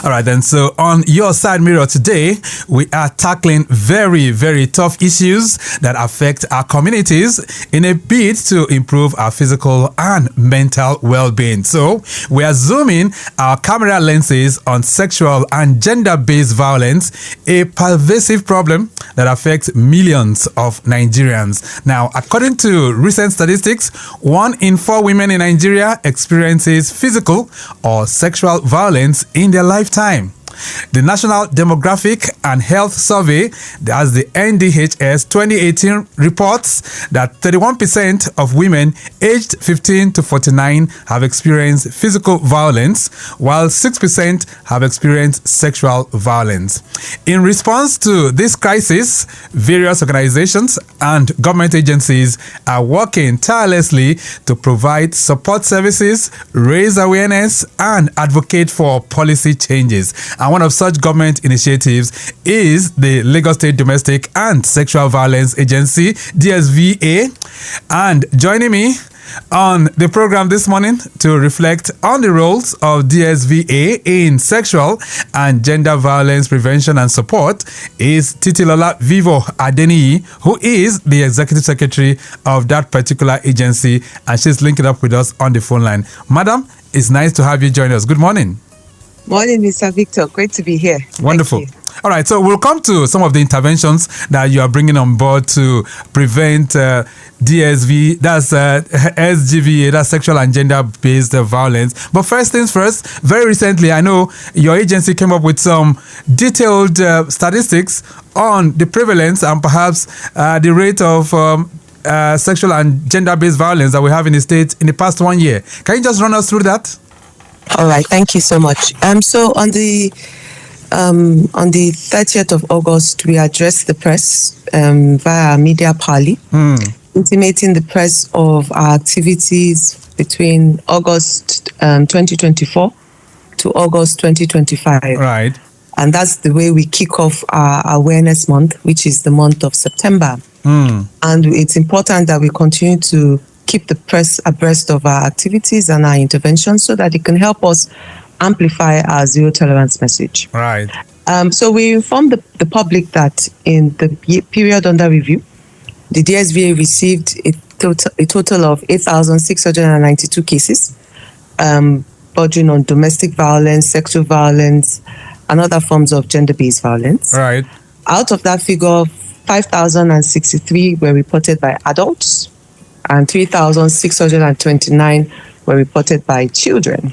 All right, then. So on Your Side Mirror today, we are tackling very, very tough issues that affect our communities in a bid to improve our physical and mental well-being. So we are zooming our camera lenses on sexual and gender-based violence, a pervasive problem that affects millions of Nigerians. Now, according to recent statistics, 1 in 4 women in Nigeria experiences physical or sexual violence in their lifetime. The National Demographic and Health Survey, as the NDHS 2018, reports that 31% of women aged 15 to 49 have experienced physical violence, while 6% have experienced sexual violence. In response to this crisis, various organizations and government agencies are working tirelessly to provide support services, raise awareness, and advocate for policy changes. And one of such government initiatives is the Lagos State Domestic and Sexual Violence Agency, DSVA. And joining me on the program this morning to reflect on the roles of DSVA in sexual and gender violence prevention and support is Titilola Vivour-Adeniyi, who is the Executive Secretary of that particular agency, and she's linking up with us on the phone line. Madam, it's nice to have you join us. Good morning. Morning, Mr. Victor. Great to be here. Wonderful. All right, so we'll come to some of the interventions that you are bringing on board to prevent DSV, that's SGBV, that's sexual and gender-based violence. But first things first, very recently, I know your agency came up with some detailed statistics on the prevalence and perhaps the rate of sexual and gender-based violence that we have in the state in the past 1 year. Can you just run us through that? All right, thank you so much. So on the 30th of August, we addressed the press via media parley, intimating the press of our activities between August 2024 to August 2025. Right. And that's the way we kick off our awareness month, which is the month of September. And it's important that we continue to keep the press abreast of our activities and our interventions so that it can help us amplify our zero tolerance message. Right. So we informed the public that in the period under review, the DSVA received a total of 8,692 cases, bordering on domestic violence, sexual violence, and other forms of gender-based violence. Right. Out of that figure, 5,063 were reported by adults, and 3,629 were reported by children.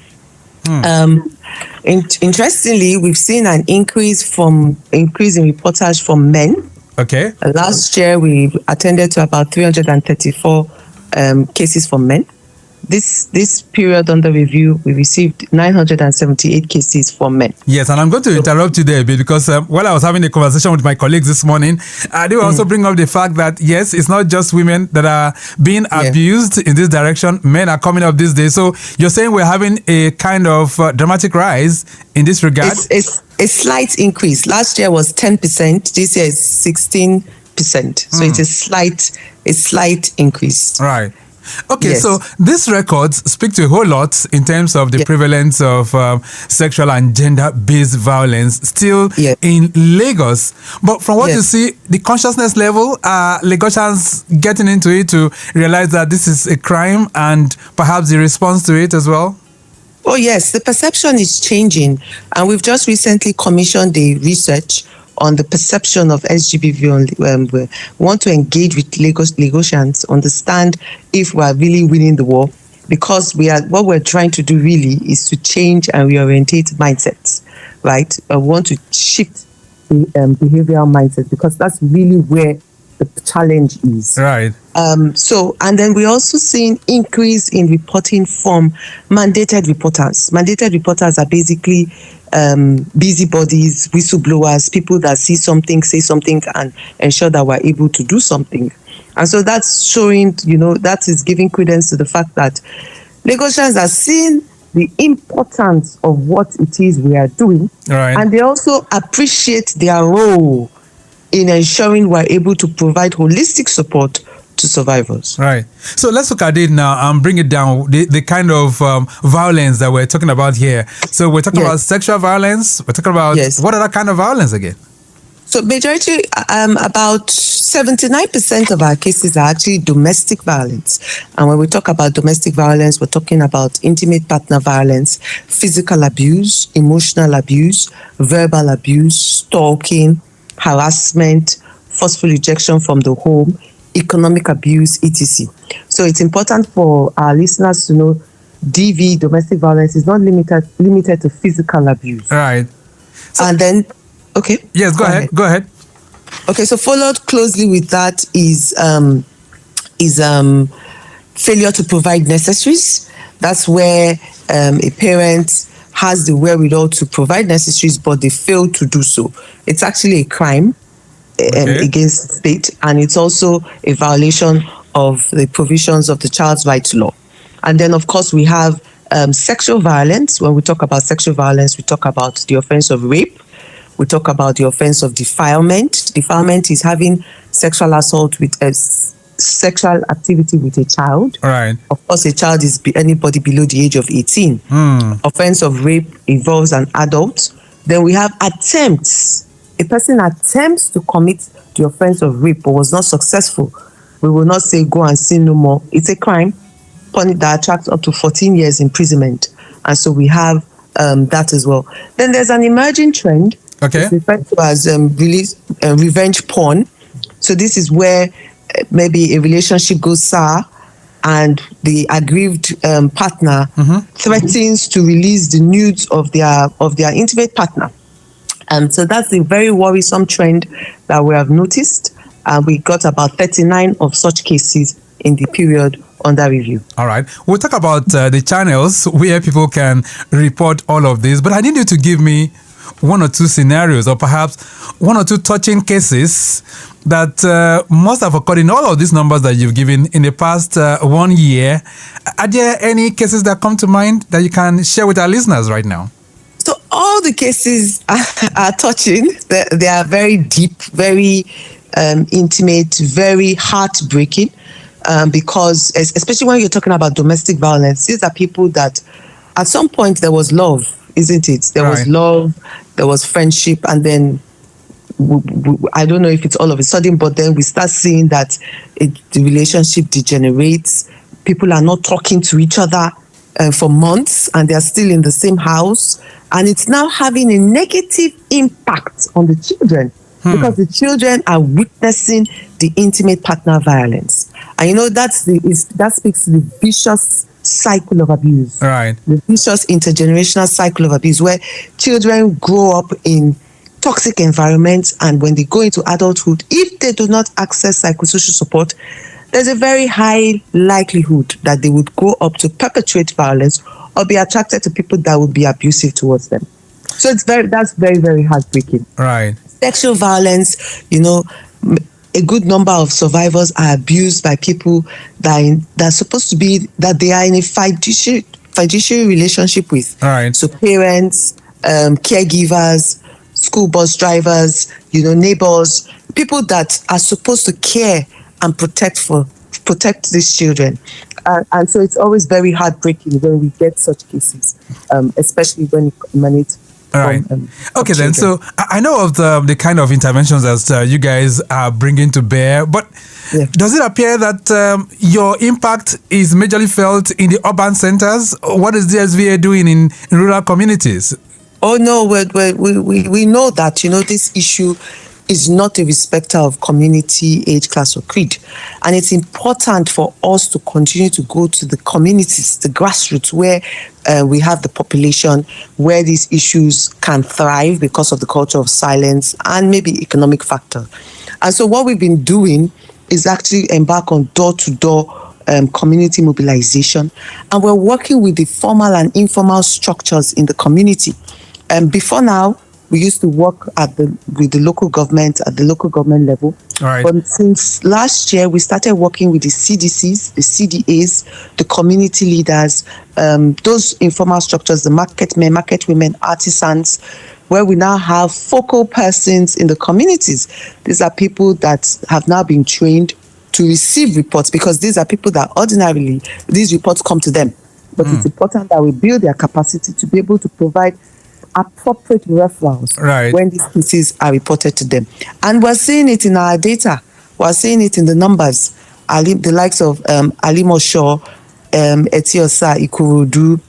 Interestingly, we've seen an increase in reportage from men. Okay. Last year, we attended to about 334 cases from men. This period under review, we received 978 cases from men. Yes, and I'm going to interrupt you there because while I was having a conversation with my colleagues this morning, they will also bring up the fact that, yes, it's not just women that are being abused in this direction. Men are coming up these days. So you're saying we're having a kind of dramatic rise in this regard? It's a slight increase. Last year was 10%. This year is 16%. So it's a slight increase. Right. Okay, yes. So these records speak to a whole lot in terms of the prevalence of sexual and gender-based violence still in Lagos. But from what you see, the consciousness level, Lagosians getting into it to realize that this is a crime and perhaps the response to it as well? Oh, yes. The perception is changing. And we've just recently commissioned the research on the perception of SGBV. We want to engage with Lagosians, understand if we are really winning the war, because what we're trying to do really is to change and reorientate mindsets, right? We want to shift the behavioral mindset, because that's really where the challenge is. Right. And then we're also seeing increase in reporting from mandated reporters. Mandated reporters are basically busybodies, whistleblowers, people that see something, say something, and ensure that we're able to do something. And so that's showing, that is giving credence to the fact that Lagosians are seeing the importance of what it is we are doing. Right. And they also appreciate their role in ensuring we're able to provide holistic support to survivors. Right. So let's look at it now and bring it down. The kind of violence that we're talking about here. So we're talking about sexual violence. We're talking about what other kind of violence again? So majority, about 79% of our cases are actually domestic violence. And when we talk about domestic violence, we're talking about intimate partner violence, physical abuse, emotional abuse, verbal abuse, stalking, harassment, forceful rejection from the home, economic abuse, etc. So it's important for our listeners to know DV, domestic violence, is not limited to physical abuse. Right. So, and then, okay. Yes, go ahead. Go ahead. Okay, so followed closely with that is failure to provide necessaries. That's where a parent has the wherewithal to provide necessaries, but they fail to do so. It's actually a crime against the state, and it's also a violation of the provisions of the Child's Rights Law. And then, of course, we have sexual violence. When we talk about sexual violence, we talk about the offense of rape. We talk about the offense of defilement. Defilement is having sexual assault with a sexual activity with a child. Right. Of course, a child is anybody below the age of 18. Offense of rape involves an adult. Then we have attempts. A person attempts to commit the offense of rape but was not successful. We will not say go and sin no more. It's a crime that attracts up to 14 years imprisonment. And so we have that as well. Then there's an emerging trend. It's referred to as revenge porn. So this is where maybe a relationship goes sour and the aggrieved partner threatens to release the nudes of their intimate partner. So that's a very worrisome trend that we have noticed. We got about 39 of such cases in the period under review. All right. We'll talk about the channels where people can report all of this, but I need you to give me one or two scenarios or perhaps one or two touching cases that must have occurred in all of these numbers that you've given in the past 1 year. Are there any cases that come to mind that you can share with our listeners right now? So all the cases are touching. They are very deep, very intimate, very heartbreaking, because especially when you're talking about domestic violence, these are people that at some point there was love, isn't it? There was love, there was friendship, and then I don't know if it's all of a sudden, but then we start seeing that the relationship degenerates. People are not talking to each other for months, and they are still in the same house, and it's now having a negative impact on the children because the children are witnessing the intimate partner violence, and that speaks to the vicious cycle of abuse, right? The vicious intergenerational cycle of abuse, where children grow up in toxic environments, and when they go into adulthood, if they do not access psychosocial support, there's a very high likelihood that they would grow up to perpetrate violence or be attracted to people that would be abusive towards them. So that's very, very heartbreaking. Right. Sexual violence, a good number of survivors are abused by people that are supposed to be, that they are in a fiduciary relationship with. Right. So parents, caregivers, school bus drivers, neighbors, people that are supposed to care and protect these children. And so it's always very heartbreaking when we get such cases, especially when it emanates right. Okay, then. So I know of the kind of interventions that you guys are bringing to bear, but does it appear that your impact is majorly felt in the urban centers? What is DSVA doing in rural communities? Oh no, we know that this issue is not a respecter of community, age, class, or creed. And it's important for us to continue to go to the communities, the grassroots, where we have the population, where these issues can thrive because of the culture of silence and maybe economic factor. And so what we've been doing is actually embark on door-to-door community mobilization. And we're working with the formal and informal structures in the community. Before now, we used to work with the local government at the local government level. Right. But since last year, we started working with the CDCs, the CDAs, the community leaders, those informal structures, the market men, market women, artisans, where we now have focal persons in the communities. These are people that have now been trained to receive reports, because these are people that ordinarily these reports come to them. But it's important that we build their capacity to be able to provide appropriate referrals when these cases are reported to them. And we're seeing it in our data. We're seeing it in the numbers. The likes of Alimosho, Etiosa, Ikorodu,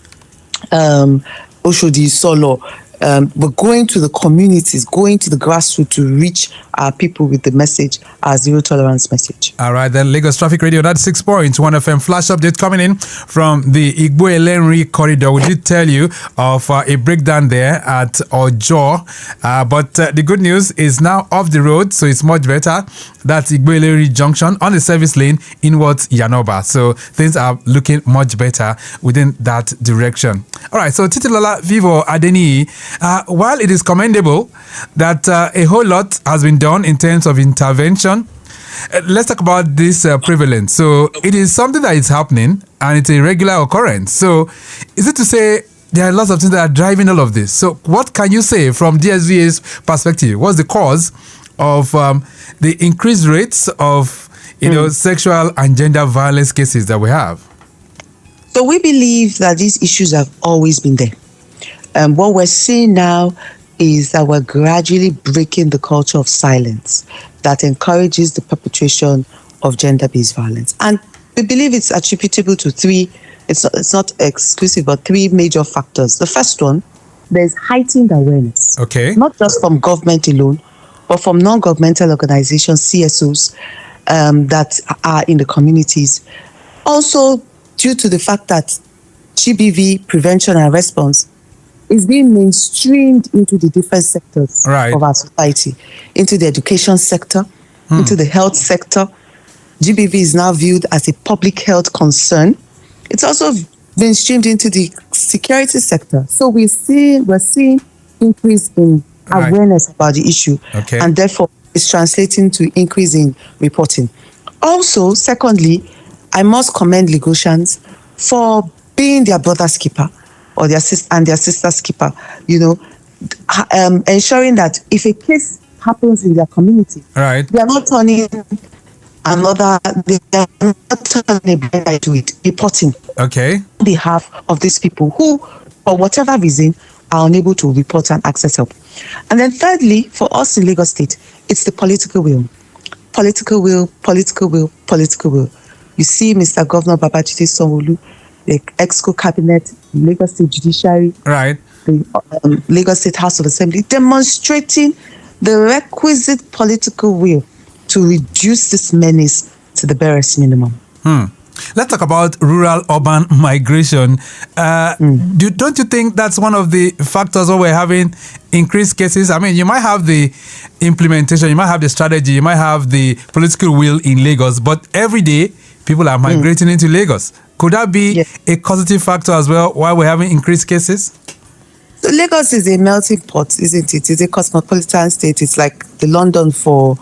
Oshodi, Solo, but going to the communities, going to the grassroots to reach our people with the message, our zero tolerance message. All right, then Lagos Traffic Radio, that's 6.1 FM flash update coming in from the Igbo-Elenri corridor. We did tell you of a breakdown there at Ojo, but the good news is now off the road, so it's much better. That's Igbo-Elenri Junction on the service lane inwards Yanoba. So things are looking much better within that direction. All right, so Titilola, Vivour-Adeniyi, while it is commendable that a whole lot has been done in terms of intervention, let's talk about this prevalence. So it is something that is happening and it's a regular occurrence. So is it to say there are lots of things that are driving all of this? So what can you say from DSVA's perspective? What's the cause of the increased rates of sexual and gender violence cases that we have? So we believe that these issues have always been there. What we're seeing now is that we're gradually breaking the culture of silence that encourages the perpetration of gender-based violence. And we believe it's attributable to three, it's not exclusive, but three major factors. The first one, there's heightened awareness. Okay. Not just from government alone, but from non-governmental organizations, CSOs, that are in the communities. Also, due to the fact that GBV, prevention and response, is being mainstreamed into the different sectors of our society, into the education sector, into the health sector. GBV is now viewed as a public health concern. It's also been streamed into the security sector. So we're seeing increase in awareness about the issue, and therefore it's translating to increase in reporting. Also, secondly, I must commend Lagosians for being their brother's keeper or their sister's keeper, ensuring that if a case happens in their community, they are not turning a blind eye to it, reporting on behalf of these people who, for whatever reason, are unable to report and access help. And then thirdly, for us in Lagos State, it's the political will. Political will, political will, political will. You see Mr. Governor Babajide Sanwo-Olu, the EXCO cabinet, Lagos State Judiciary, the Lagos State House of Assembly, demonstrating the requisite political will to reduce this menace to the barest minimum. Let's talk about rural-urban migration. Don't you think that's one of the factors where we're having increased cases? I mean, you might have the implementation, you might have the strategy, you might have the political will in Lagos, but every day people are migrating into Lagos. Could that be a causative factor as well why we're having increased cases? So Lagos is a melting pot, isn't it? It's a cosmopolitan state. It's like the London for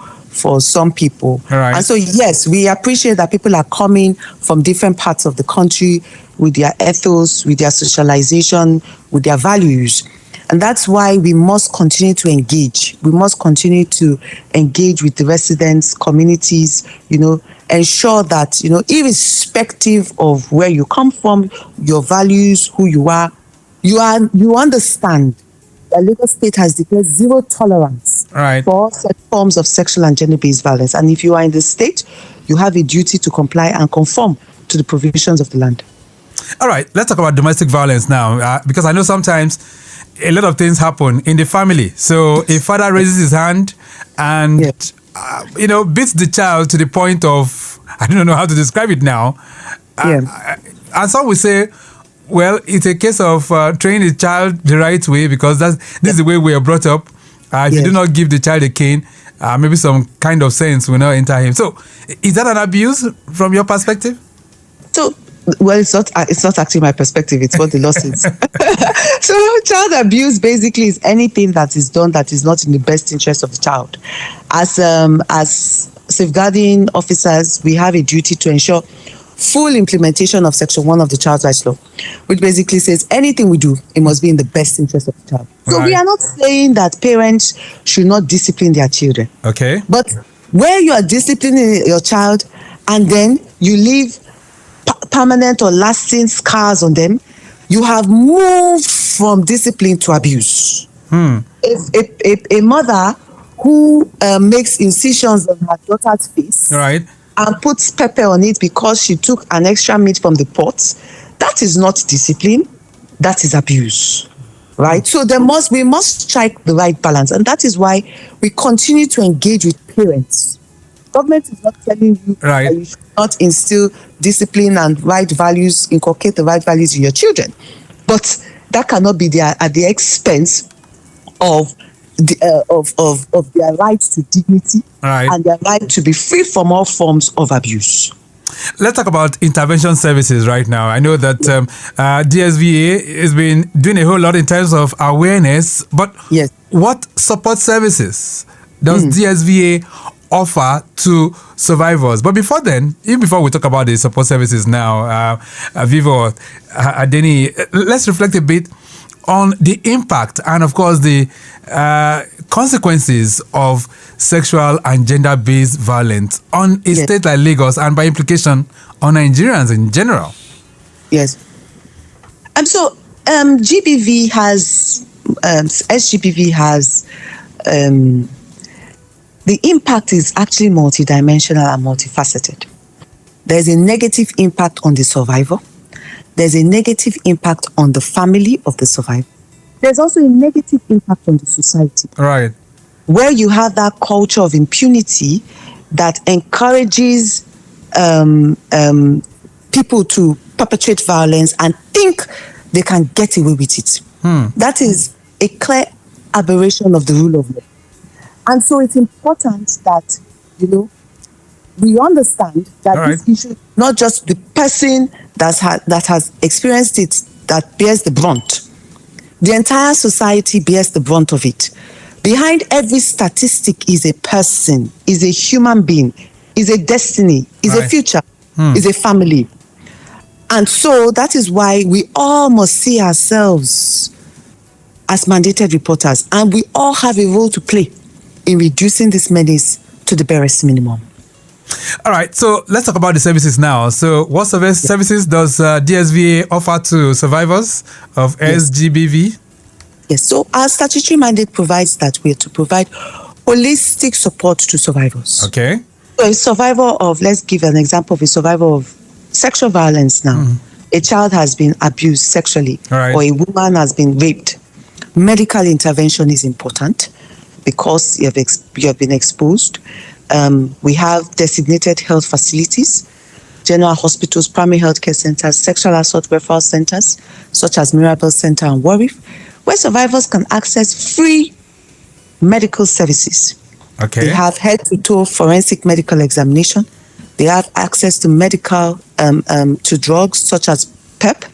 some people. And so, yes, we appreciate that people are coming from different parts of the country with their ethos, with their socialization, with their values. And that's why we must continue to engage. We must continue to engage with the residents, communities, ensure that, irrespective of where you come from, your values, who you are, you understand that Lagos State has declared zero tolerance for all such forms of sexual and gender-based violence. And if you are in the state, you have a duty to comply and conform to the provisions of the land. All right, let's talk about domestic violence now, because I know sometimes a lot of things happen in the family. So a father raises his hand and, beats the child to the point of, I don't know how to describe it now. And some will say, well, it's a case of training the child the right way because this is the way we are brought up. If you do not give the child a cane, maybe some kind of sense will not enter him. So is that an abuse from your perspective? So, well, it's not actually my perspective. It's what the law says. So child abuse basically is anything that is done that is not in the best interest of the child. As safeguarding officers, we have a duty to ensure full implementation of Section 1 of the Child Rights Law, which basically says anything we do, it must be in the best interest of the child. So we are not saying that parents should not discipline their children. Okay. But where you are disciplining your child and then you leave permanent or lasting scars on them, you have moved from discipline to abuse. If a mother who makes incisions on her daughter's face, right, and puts pepper on it because she took an extra meat from the pot, that is not discipline, that is abuse, right? So we must strike the right balance, and that is why we continue to engage with parents. Government is not telling you that you should not instill discipline and right values, inculcate the right values in your children, but that cannot be at the expense of their right to dignity and their right to be free from all forms of abuse. Let's talk about intervention services right now. I know that DSVA has been doing a whole lot in terms of awareness, but what support services does DSVA offer to survivors? But before then, even before we talk about the support services now, Vivour-Adeniyi, let's reflect a bit on the impact and, of course, the consequences of sexual and gender-based violence on a state like Lagos and, by implication, on Nigerians in general. Yes. So SGBV has the impact is actually multidimensional and multifaceted. There's a negative impact on the survivor. There's a negative impact on the family of the survivor. There's also a negative impact on the society. Right. Where you have that culture of impunity that encourages people to perpetrate violence and think they can get away with it. That is a clear aberration of the rule of law. And so it's important that, we understand that this issue, not just the person that has experienced it, that bears the brunt. The entire society bears the brunt of it. Behind every statistic is a person, is a human being, is a destiny, is a future, is a family. And so that is why we all must see ourselves as mandated reporters, and we all have a role to play in reducing this menace to the barest minimum. All right, so let's talk about the services now. So what services does DSVA offer to survivors of SGBV? Yes, so our statutory mandate provides that we are to provide holistic support to survivors. Okay. So a survivor of, let's give an example of a survivor of sexual violence now. A child has been abused sexually, or a woman has been raped. Medical intervention is important because you have been exposed. We have designated health facilities, general hospitals, primary healthcare centers, sexual assault referral centers, such as Mirabel Center and Warif, where survivors can access free medical services. Okay. They have head-to-toe forensic medical examination. They have access to medical, to drugs such as PEP,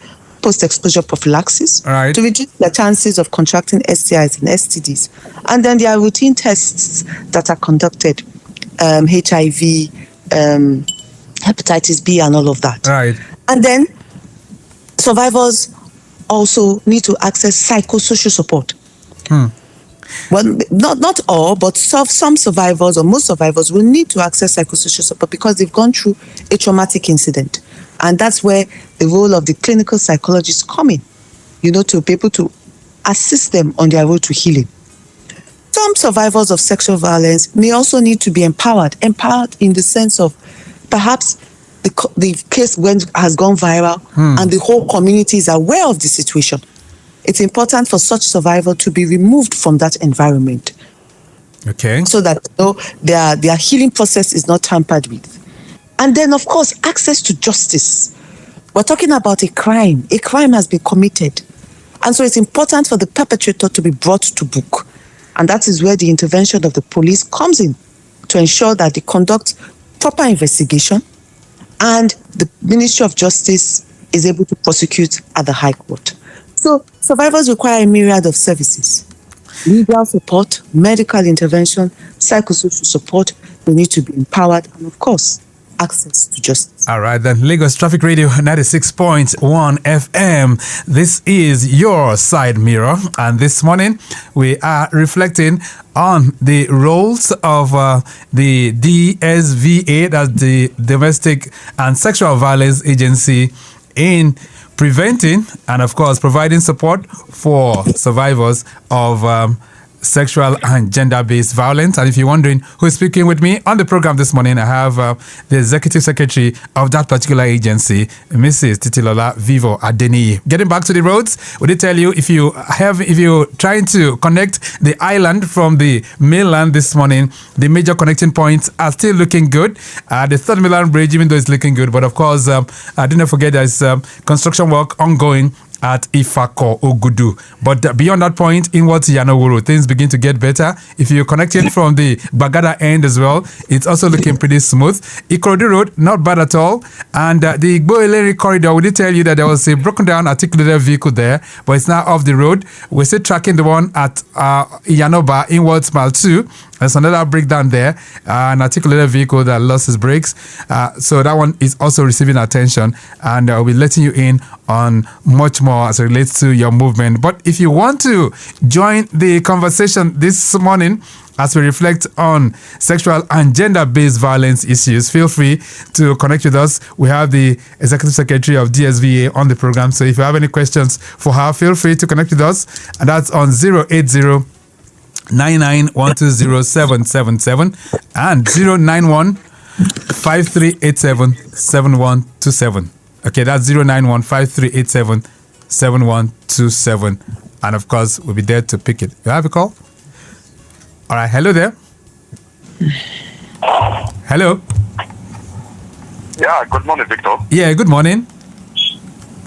post-exposure prophylaxis, to reduce the chances of contracting STIs and STDs. And then there are routine tests that are conducted, HIV, hepatitis B, and all of that. And then survivors also need to access psychosocial support. Well, not all, but some survivors or most survivors will need to access psychosocial support because they've gone through a traumatic incident. And that's where the role of the clinical psychologists come in, to be able to assist them on their road to healing. Some survivors of sexual violence may also need to be empowered in the sense of perhaps the case has gone viral and the whole community is aware of the situation. It's important for such survivor to be removed from that environment. Okay. So that their healing process is not tampered with. And then, of course, access to justice. We're talking about a crime. A crime has been committed. And so it's important for the perpetrator to be brought to book. And that is where the intervention of the police comes in to ensure that they conduct proper investigation and the Ministry of Justice is able to prosecute at the High Court. So survivors require a myriad of services. Legal support, medical intervention, psychosocial support. They need to be empowered and, of course, access to justice. All right, then Lagos Traffic Radio 96.1 FM. This is Your Side Mirror. And this morning, we are reflecting on the roles of the DSVA, that's the Domestic and Sexual Violence Agency, in preventing and, of course, providing support for survivors of sexual and gender-based violence. And if you're wondering who's speaking with me on the program this morning, I have the Executive Secretary of that particular agency, Mrs. Titilola Vivour-Adeniyi. Getting back to the roads, we did tell you if you're trying to connect the island from the mainland this morning, the major connecting points are still looking good. The Third Mainland Bridge, even though it's looking good, but of course, do not forget there's construction work ongoing at Ifako Ogudu. But beyond that point, inwards Yanowuru, things begin to get better. If you're connecting from the Bagada end as well, it's also looking pretty smooth. Ikorodu Road, not bad at all. And the Igbo-Ileri corridor, we did tell you that there was a broken down articulated vehicle there, but it's now off the road. We're still tracking the one at Yanoba, inwards Mile 2. There's another breakdown there, an articulated vehicle that lost its brakes. So that one is also receiving attention, and we'll be letting you in on much more as it relates to your movement. But if you want to join the conversation this morning as we reflect on sexual and gender-based violence issues, feel free to connect with us. We have the Executive Secretary of DSVA on the program. So if you have any questions for her, feel free to connect with us. And that's on 080 99120777 and 091 5387 7127. Okay, that's 091 5387 7127. And of course, we'll be there to pick it. You have a call? All right, hello there. Hello. Yeah, good morning, Victor. Yeah, good morning.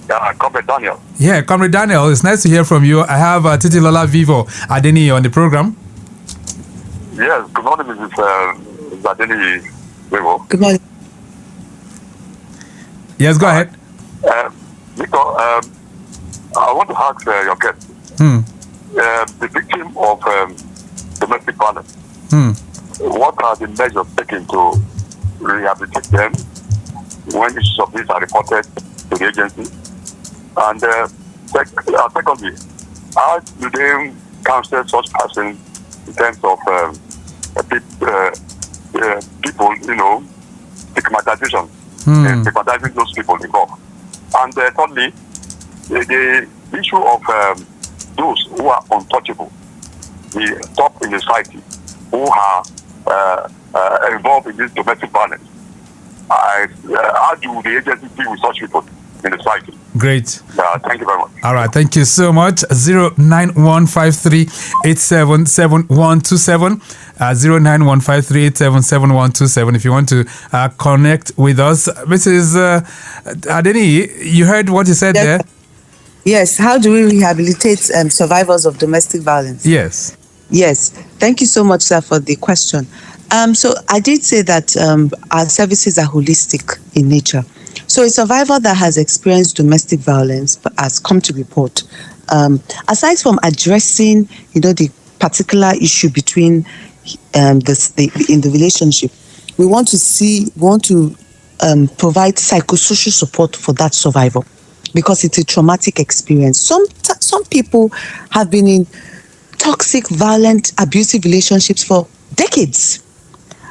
Yeah, Comrade Daniel. Yeah, Comrade Daniel, it's nice to hear from you. I have Titilola Vivour-Adeniyi on the program. Yes, good morning, Mrs. Adeniyi Vivour. Good morning. Yes, go ahead. Victor, I want to ask your guest, the victim of domestic violence, what are the measures taken to rehabilitate them when issues of this are reported to the agency? And secondly, how do they counsel such persons in terms of people, stigmatization, stigmatizing those people involved? And thirdly, the issue of those who are untouchable, the top in the society, who are involved in this domestic violence. How do the agency deal with such people in the society? Great. Thank you very much. All right, thank you so much. 09153877127. 09153877127. If you want to connect with us, Mrs. Adeniyi, you heard what you said there. Yes. How do we rehabilitate survivors of domestic violence? Yes. Yes. Thank you so much, sir, for the question. So I did say that our services are holistic in nature. So a survivor that has experienced domestic violence has come to report. Aside from addressing, the particular issue between in the relationship, we want to provide psychosocial support for that survivor because it's a traumatic experience. Some people have been in toxic, violent, abusive relationships for decades.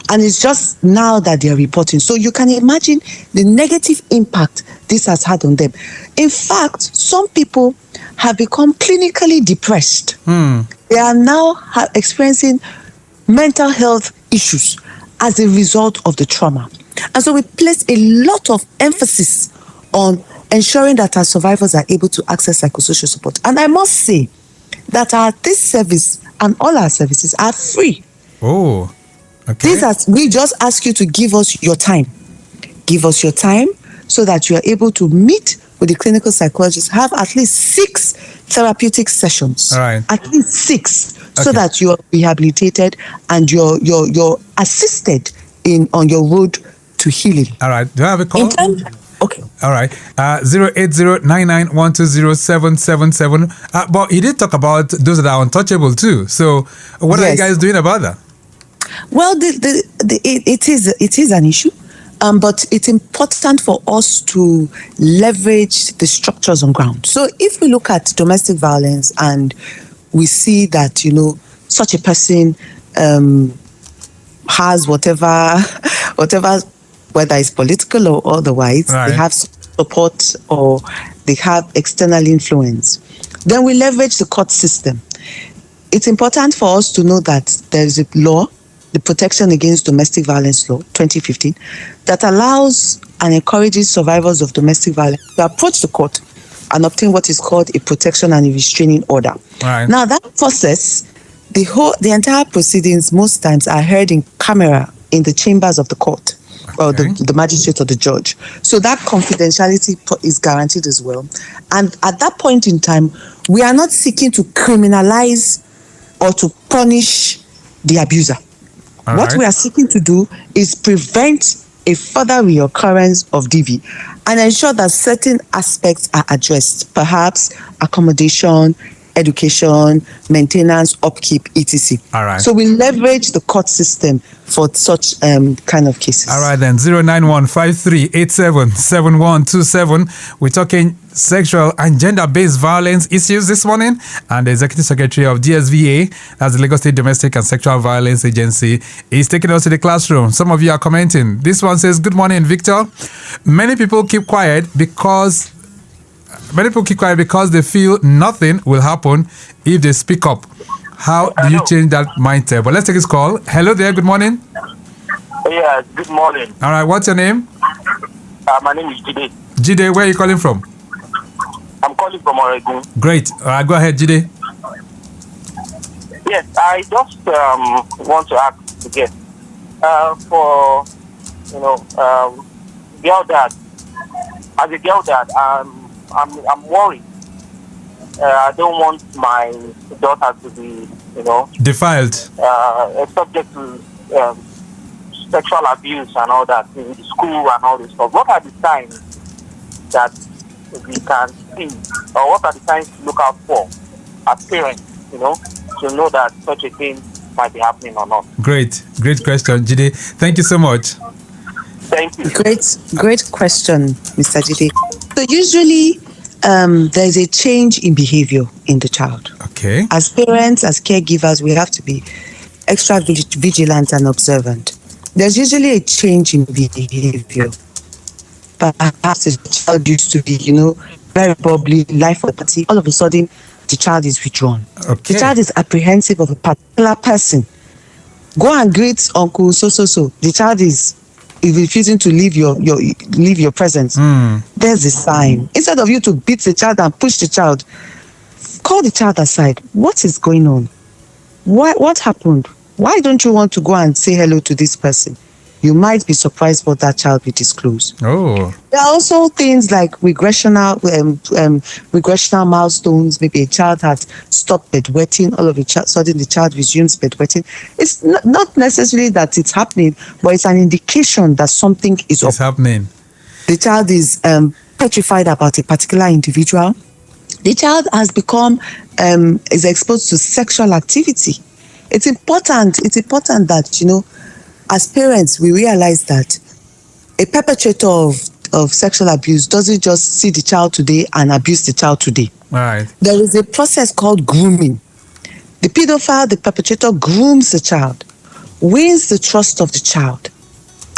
And it's just now that they're reporting. So you can imagine the negative impact this has had on them. In fact, some people have become clinically depressed. They are now experiencing mental health issues as a result of the trauma. And so we place a lot of emphasis on ensuring that our survivors are able to access psychosocial support. And I must say that this service and all our services are free. Oh, okay. We just ask you to give us your time. Give us your time so that you are able to meet with the clinical psychologist, have at least 6 therapeutic sessions. All right. At least 6, so that you're rehabilitated and you're assisted on your road to healing. All right. Do I have a call? Okay. All right. 08099120777. But he did talk about those that are untouchable too. So what are you guys doing about that? Well, it is an issue. But it's important for us to leverage the structures on ground. So if we look at domestic violence and we see that, such a person has whatever, whether it's political or otherwise, Right. they have support or they have external influence, then we leverage the court system. It's important for us to know that there is a law, the Protection Against Domestic Violence Law, 2015, that allows and encourages survivors of domestic violence to approach the court and obtain what is called a protection and a restraining order. Right. Now, that process, the entire proceedings most times are heard in camera in the chambers of the court, or the magistrate or the judge. So that confidentiality is guaranteed as well. And at that point in time, we are not seeking to criminalize or to punish the abuser. What we are seeking to do is prevent a further reoccurrence of DV and ensure that certain aspects are addressed, perhaps accommodation, education, maintenance, upkeep, etc. All right. So we leverage the court system for such kind of cases. All right, then 09153877127. We're talking sexual and gender-based violence issues this morning, and the Executive Secretary of DSVA, that's the Lagos State Domestic and Sexual Violence Agency, is taking us to the classroom. Some of you are commenting. This one says, "Good morning, Victor. Many people keep quiet because they feel nothing will happen if they speak up. How do you change that mindset?" But let's take this call. Hello there. Good morning. Yeah, good morning. All right. What's your name? My name is Jide. Jide, where are you calling from? I'm calling from Oregon. Great. All right. Go ahead, Jide. Yes, I just want to ask again for girl dad. As a girl dad, I'm worried. I don't want my daughter to be, Defiled. subject to sexual abuse and all that in school and all this stuff. What are the signs that we can see, or what are the signs to look out for as parents, to know that such a thing might be happening or not? Great question, Jide. Thank you so much. Thank you. Great question, Mr. Jide. So usually there's a change in behavior in the child. Okay. As parents, as caregivers, we have to be extra vigilant and observant. There's usually a change in behavior. Perhaps the child used to be, very bubbly, life or party. All of a sudden, the child is withdrawn. Okay. The child is apprehensive of a particular person. Go and greet Uncle so. The child is refusing to leave your presence. There's a sign. Instead of you to beat the child and push the child, call the child aside. What is going on? What happened? Why don't you want to go and say hello to this person? You might be surprised what that child will disclose. Oh. There are also things like regressional milestones. Maybe a child has stopped bedwetting. All of a sudden, the child resumes bedwetting. It's not necessarily that it's happening, but it's an indication that something is happening. The child is petrified about a particular individual. The child has become is exposed to sexual activity. It's important that as parents we realize that a perpetrator of sexual abuse doesn't just see the child today and abuse the child today. Right. There is a process called grooming. The pedophile, the perpetrator, grooms the child, wins the trust of the child,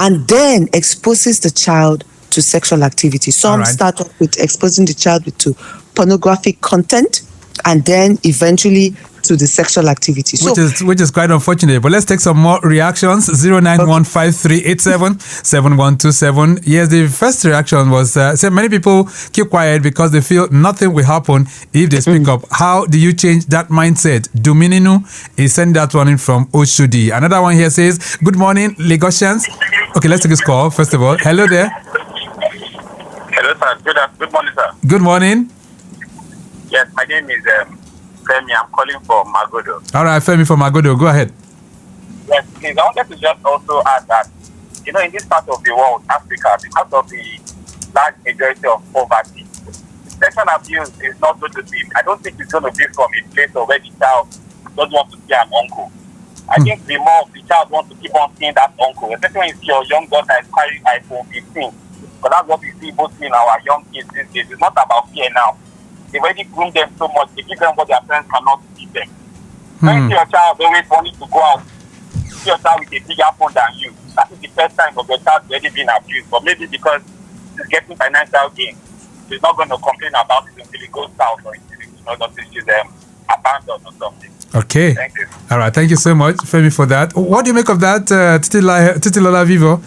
and then exposes the child to sexual activity. Some start off with exposing the child to pornographic content, and then eventually to the sexual activity. Which is quite unfortunate. But let's take some more reactions. 09153877127. Yes, the first reaction was say many people keep quiet because they feel nothing will happen if they speak up. How do you change that mindset? Domininu is sending that one in from Oshudi. Another one here says, "Good morning, Lagosians." Okay, let's take this call first of all. Hello there. Hello, sir. Good morning, sir. Good morning. Yes, my name is Femi. I'm calling from Magodo. All right, Femi from Magodo. Go ahead. Yes, please. I wanted to just also add that, in this part of the world, Africa, because of the large majority of poverty, sexual abuse is not going to be, I don't think it's going to be from a place of where the child doesn't want to see an uncle. I think the more the child wants to keep on seeing that uncle, especially when you see your young daughter is carrying iPhone 15. But that's what we see mostly in our young kids these days. It's not about fear now. They've already groomed them so much, they give them what their parents cannot give them. When you see your child always wanting to go out, see your child with a bigger phone than you, that is the first time of your child already being abused. But maybe because he's getting financial gain, he's not going to complain about it until he goes south or until she's abandoned or something. Okay. Thank you. All right. Thank you so much, Femi, for that. What do you make of that, Titilola Vivour?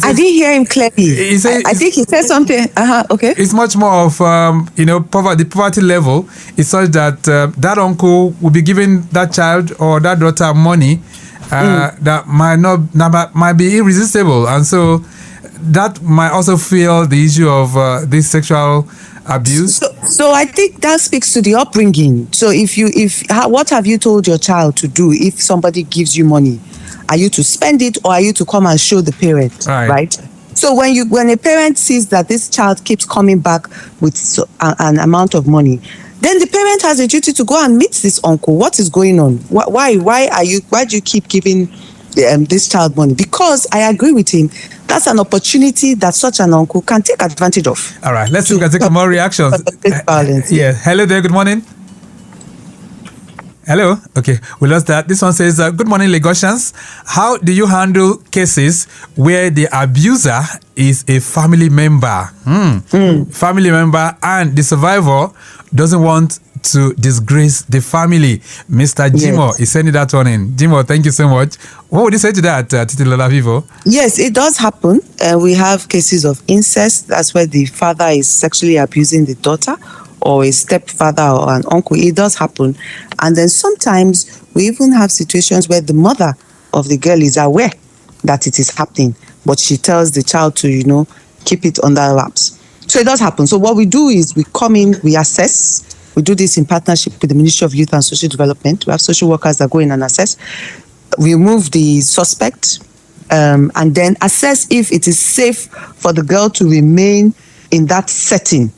I didn't hear him clearly. I think he said something. Okay. It's much more of the poverty level is such that that uncle will be giving that child or that daughter money that might be irresistible, and so that might also feel the issue of this sexual abuse. So I think that speaks to the upbringing. So what have you told your child to do if somebody gives you money? Are you to spend it or are you to come and show the parent? Right? So when a parent sees that this child keeps coming back with an amount of money, then the parent has a duty to go and meet this uncle. What is going on? Why do you keep giving this child money? Because I agree with him, that's an opportunity that such an uncle can take advantage of. All right, let's see if we can take more reactions. Yeah. Hello there, good morning. Hello. Okay, we lost that. This one says, good morning, Lagosians. How do you handle cases where the abuser is a family member? Family member, and the survivor doesn't want to disgrace the family. Mr. Jimo is sending that one in. Jimo, thank you so much. What would you say to that, Titilola Vivour? Yes, it does happen. We have cases of incest. That's where the father is sexually abusing the daughter, or a stepfather or an uncle. It does happen. And then sometimes we even have situations where the mother of the girl is aware that it is happening, but she tells the child to, keep it under wraps. So it does happen. So what we do is we come in, we assess. We do this in partnership with the Ministry of Youth and Social Development. We have social workers that go in and assess. We remove the suspect and then assess if it is safe for the girl to remain in that setting,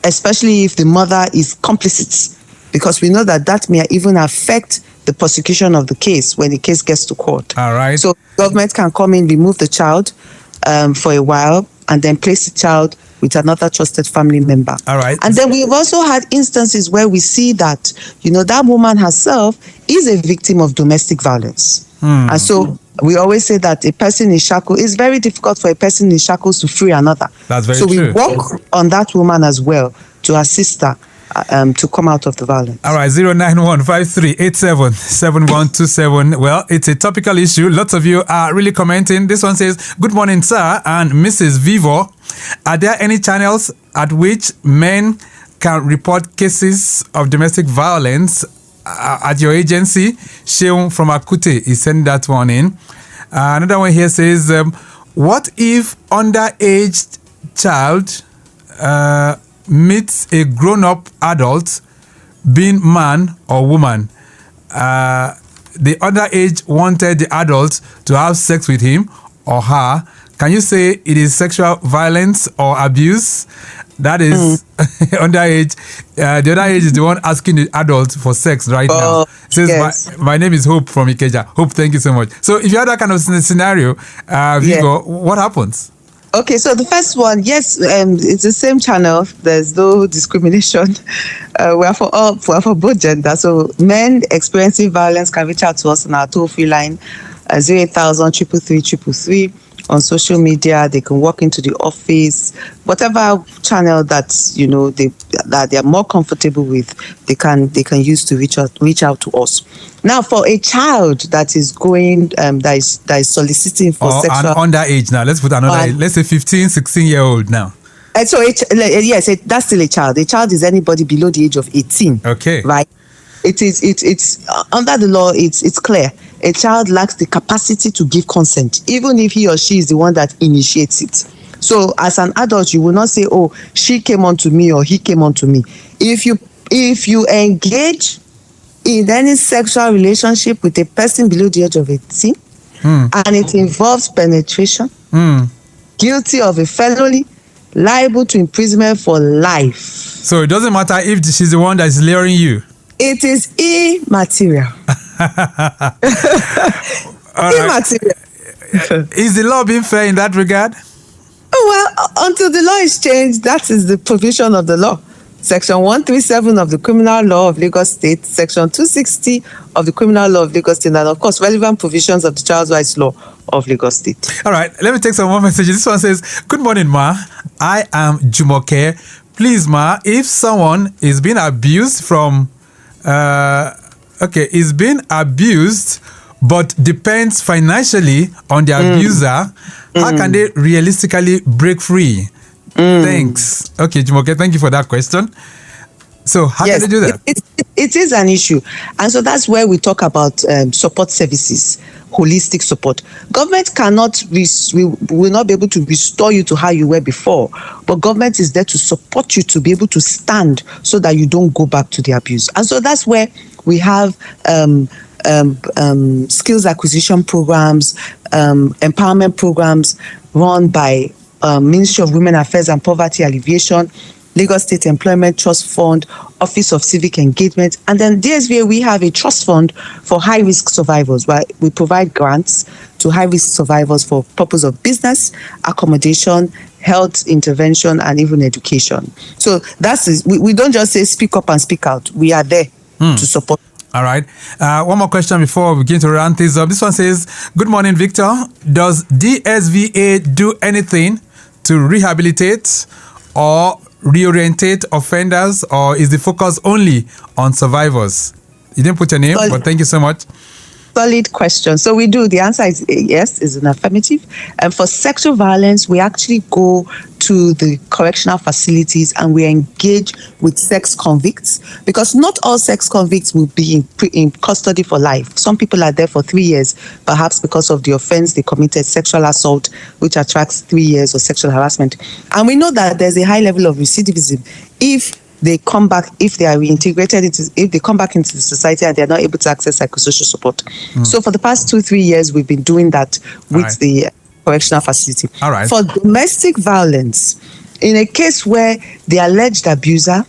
especially if the mother is complicit, because we know that may even affect the prosecution of the case when the case gets to court. All right. So government can come in, remove the child for a while, and then place the child with another trusted family member. All right. And then we've also had instances where we see that, that woman herself is a victim of domestic violence. And so we always say that a person in shackles, it's very difficult for a person in shackles to free another. That's very true. So we work on that woman as well to assist her to come out of the violence. All right, 09153877127. Well, it's a topical issue. Lots of you are really commenting. This one says, good morning, sir and Mrs. Vivour. Are there any channels at which men can report cases of domestic violence at your agency? Sheung from Akute is sending that one in. Another one here says, what if underage child meets a grown-up adult, being man or woman? The underage wanted the adult to have sex with him or her. Can you say it is sexual violence or abuse? That is underage. The underage is the one asking the adult for sex right now. It says, yes. my name is Hope from Ikeja. Hope, thank you so much. So if you have that kind of scenario, Vivour, what happens? Okay, so the first one, yes, it's the same channel. There's no discrimination. We are for both genders. So men experiencing violence can reach out to us on our toll-free line, 08000 333 on social media. They can walk into the office, whatever channel that they are more comfortable with. They can use to reach out to us. Now, for a child that is going that is soliciting for sexual, an underage. Now let's put another age. Let's say 15, 16-year-old now. And so yes, that's still a child. A child is anybody below the age of 18. Okay. Right. It's under the law. It's clear. A child lacks the capacity to give consent, even if he or she is the one that initiates it. So, as an adult, you will not say, "Oh, she came on to me" or "he came on to me." If you engage in any sexual relationship with a person below the age of 18, and it involves penetration, guilty of a felony, liable to imprisonment for life. So it doesn't matter if she's the one that is luring you. It is immaterial. All right. Is the law being fair in that regard? Well, until the law is changed, that is the provision of the law. Section 137 of the Criminal Law of Lagos State, Section 260 of the Criminal Law of Lagos State, and of course, relevant provisions of the Child Rights Law of Lagos State. All right, let me take some more messages. This one says, "Good morning, Ma. I am Jumoke. Please, Ma, if someone is being abused is being abused but depends financially on the abuser, how can they realistically break free? Thanks." Okay, Jumoke, thank you for that question. So how can they do that? It is an issue. And so that's where we talk about support services, holistic support. Government will not be able to restore you to how you were before, but government is there to support you to be able to stand so that you don't go back to the abuse. And so that's where we have skills acquisition programs, empowerment programs run by Ministry of Women Affairs and Poverty Alleviation, Lagos State Employment Trust Fund, Office of Civic Engagement, and then DSVA, we have a trust fund for high-risk survivors, where we provide grants to high-risk survivors for purpose of business, accommodation, health intervention, and even education. So we don't just say speak up and speak out. We are there to support. All right. One more question before we begin to round things up. This one says, "Good morning, Victor. Does DSVA do anything to rehabilitate or reorientate offenders, or is the focus only on survivors?" You didn't put your name, but thank you so much. Solid question. So we do. The answer is yes, is an affirmative. And for sexual violence, we actually go to the correctional facilities and we engage with sex convicts, because not all sex convicts will be in custody for life. Some people are there for 3 years, perhaps because of the offense they committed, sexual assault, which attracts 3 years, or sexual harassment. And we know that there's a high level of recidivism if they come back, if they are reintegrated if they come back into the society and they're not able to access psychosocial support. So for the past 2-3 years, we've been doing that with the correctional facility. All right. For domestic violence, in a case where the alleged abuser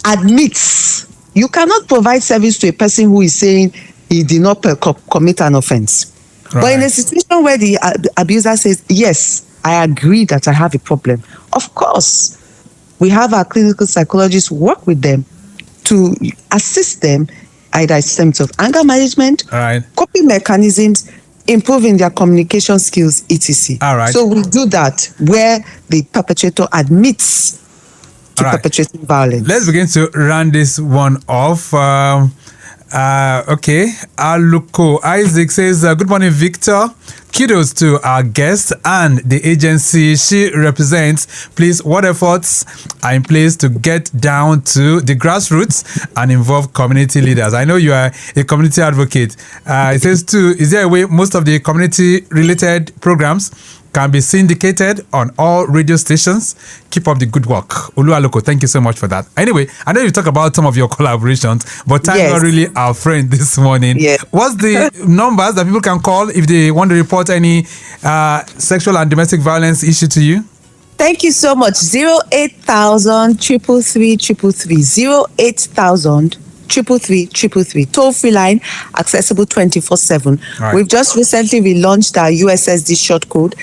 admits, you cannot provide service to a person who is saying he did not commit an offense. Right. But in a situation where the abuser says, yes, I agree that I have a problem, of course, we have our clinical psychologists work with them to assist them either in terms of anger management, coping mechanisms, improving their communication skills, etc. All right. So we do that where the perpetrator admits to perpetrating violence. Let's begin to round this one off. Okay. Aluko Isaac says, "Good morning, Victor. Kudos to our guest and the agency she represents. Please, what efforts are in place to get down to the grassroots and involve community leaders?" I know you are a community advocate. It says too, is there a way most of the community-related programs can be syndicated on all radio stations? Keep up the good work. Oluwaloko, thank you so much for that. Anyway, I know you talk about some of your collaborations, but time is not really our friend this morning. Yes. What's the numbers that people can call if they want to report any sexual and domestic violence issue to you? Thank you so much. 08000 333 08000 333. Toll-free line, accessible 24/7. Right. We've just recently relaunched our USSD short code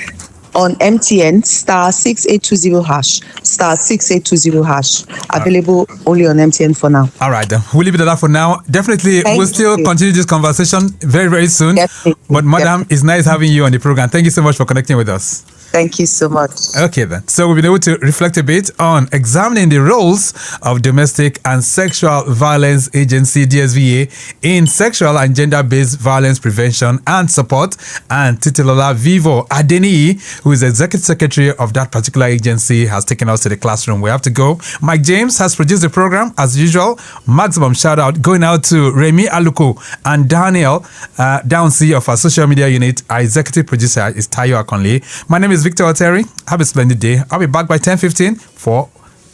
on MTN, *6820#, *6820#. Available only on MTN for now. All right, then. We'll leave it at that for now. Definitely, we'll still continue this conversation very, very soon. Definitely. But Madam, it's nice having you on the program. Thank you so much for connecting with us. Thank you so much. Okay, then. So we've been able to reflect a bit on examining the roles of Domestic and Sexual Violence Agency, DSVA, in sexual and gender-based violence prevention and support. And Titilola Vivour-Adeniyi, who is Executive Secretary of that particular agency, has taken us to the classroom. We have to go. Mike James has produced the program, as usual. Maximum shout-out going out to Remy Aluko and Daniel Downsey of our social media unit. Our executive producer is Tayo Akonle. My name is Victor Oteri. Have a splendid day. I'll be back by 10:15 for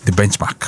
the benchmark.